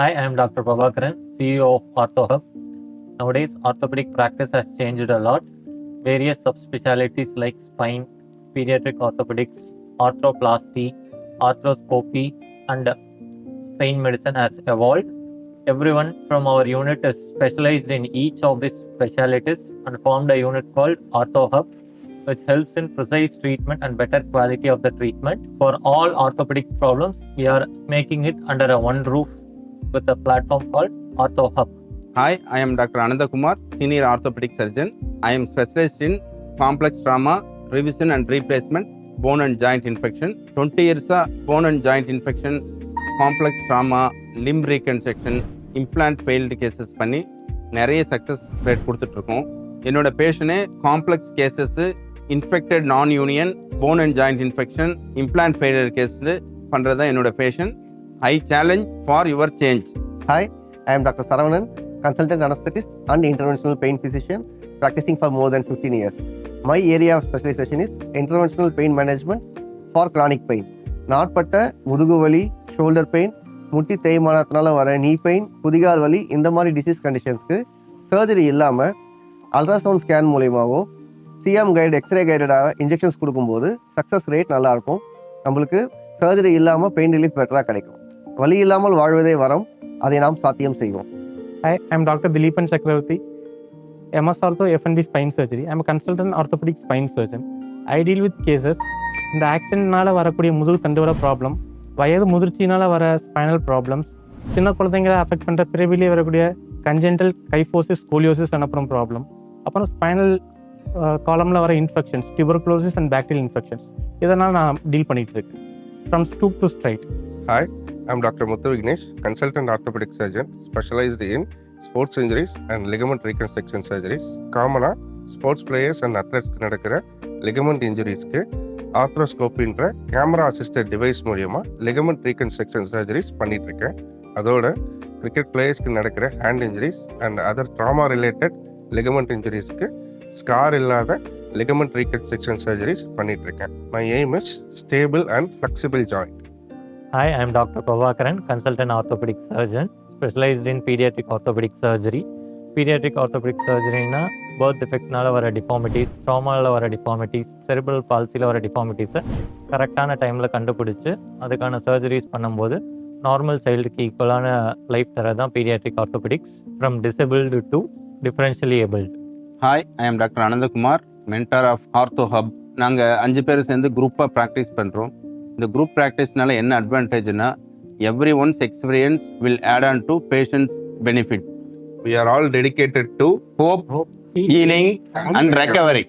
Hi, I am Dr. Prabhakaran, CEO of OrthoHub. Nowadays, orthopedic practice has changed a lot. Various subspecialties like spine, pediatric orthopedics, arthroplasty, arthroscopy, and pain medicine has evolved. Everyone from our unit is specialized in each of these specialties and formed a unit called OrthoHub, which helps in precise treatment and better quality of the treatment. For all orthopedic problems, we are making it under a one roof with a platform called OrthoHub. Hi, I am Dr. Ananda Kumar, Senior Orthopedic Surgeon. I am specialized in complex trauma, revision and replacement, bone and joint infection. 20 years bone and joint infection, complex trauma, limb reconstruction, implant failed cases பண்ணி நிறைய success rate கொடுத்துட்ருக்கோம். என்னோட பேஷனே complex cases, infected non union, bone and joint infection, implant failure கேஸில் பண்ணுறது தான் என்னோட passion. I challenge for your change. Hi, I am Dr. Saravanan, consultant anesthetist and interventional pain physician, practicing for more than 15 years. My area of specialization is interventional pain management for chronic pain. நாட்பட்ட முதுகு வலி, shoulder pain, முட்டி தேய்மானத்தினால வர நீ pain, குதிகால் வலி, இந்த மாதிரி disease கண்டிஷன்ஸ்க்கு சர்ஜரி இல்லாமல் அல்ட்ராசவுண்ட் ஸ்கேன் மூலியமாகவோ சிஎம் கைடு, எக்ஸ்ரே கைடடாக இன்ஜெக்ஷன்ஸ் கொடுக்கும்போது சக்ஸஸ் ரேட் நல்லாயிருக்கும். நம்மளுக்கு சர்ஜரி இல்லாமல் பெயின் ரிலீஃப் பெட்டராக கிடைக்கும். வலி இல்லாமல் வாழ்வதே வரம், அதை நாம் சாத்தியம் செய்வோம். Hi, I am Dr. Dileepan Chakravarti, MS Ortho FNB Spine Surgery. I am a consultant orthopedic spine surgeon. I deal with cases இந்த ஆக்சிடென்ட்னால வரக்கூடிய முதுகு தண்டுவட ப்ராப்ளம், வயது முதிர்ச்சியினால் வர ஸ்பைனல் ப்ராப்ளம்ஸ், சின்ன குழந்தைங்களை அஃபெக்ட் பண்ணுற பிறவிலே வரக்கூடிய கன்ஜென்டல் கைஃபோசிஸ், ஸ்கோலியோசிஸ் எனப்படும் ப்ராப்ளம், அப்புறம் ஸ்பைனல் காலமில் வர infections, tuberculosis and bacterial infections, இதனால் நான் டீல் பண்ணிகிட்டு இருக்கேன். From stoop to straight. Hi, I'm Dr. Muthu Vignesh, consultant orthopedic surgeon specialized in sports injuries and ligament reconstruction surgeries. காமனா ஸ்போர்ட்ஸ் பிளேயர்ஸ் அண்ட் அத்லெட்ஸ்க்கு நடக்கிற ligament இன்ஜுரிஸ்க்கு ஆர்த்ரோஸ்கோப்பின்ற கேமரா அசிஸ்டட் டிவைஸ் மூலியமாக லிகமெண்ட் ரீகன்ஸ்ட்ரக்ஷன் சர்ஜரிஸ் பண்ணிட்டு இருக்கேன். அதோட கிரிக்கெட் பிளேயர்ஸ்க்கு நடக்கிற hand injuries and other trauma related ligament இன்ஜுரிஸ்க்கு ஸ்கார் இல்லாத லிகமெண்ட் ரீகன்ஸ்ட்ரக்ஷன் சர்ஜரிஸ் பண்ணிட்டு இருக்கேன். My aim is stable and flexible joint. Hi, I am Dr. Prabhakaran, consultant orthopedic surgeon, specialized in pediatric orthopedic surgery. Pediatric orthopedic surgery-na birth defectனால வர deformities, ட்ராமாவில் வர deformities, cerebral பால்சியில் வர டிஃபார்மிட்டிஸை கரெக்டான டைமில் கண்டுபிடிச்சி அதுக்கான சர்ஜரிஸ் பண்ணும்போது நார்மல் சைல்டுக்கு ஈக்குவலான லைஃப் தர தான் paediatric orthopaedics, from disabled to differentially abled. Hi, I am doctor Ananthakumar, mentor of Orthohub. நாங்கள் 5 பேர் சேர்ந்து குரூப்பாக ப்ராக்டிஸ் பண்ணுறோம். இந்த குரூப் ப்ராக்டிஸ்னால என்ன அட்வான்டேஜ்னா, every one's experience will add on to patients benefit. We are all dedicated to Hope, healing and recovery.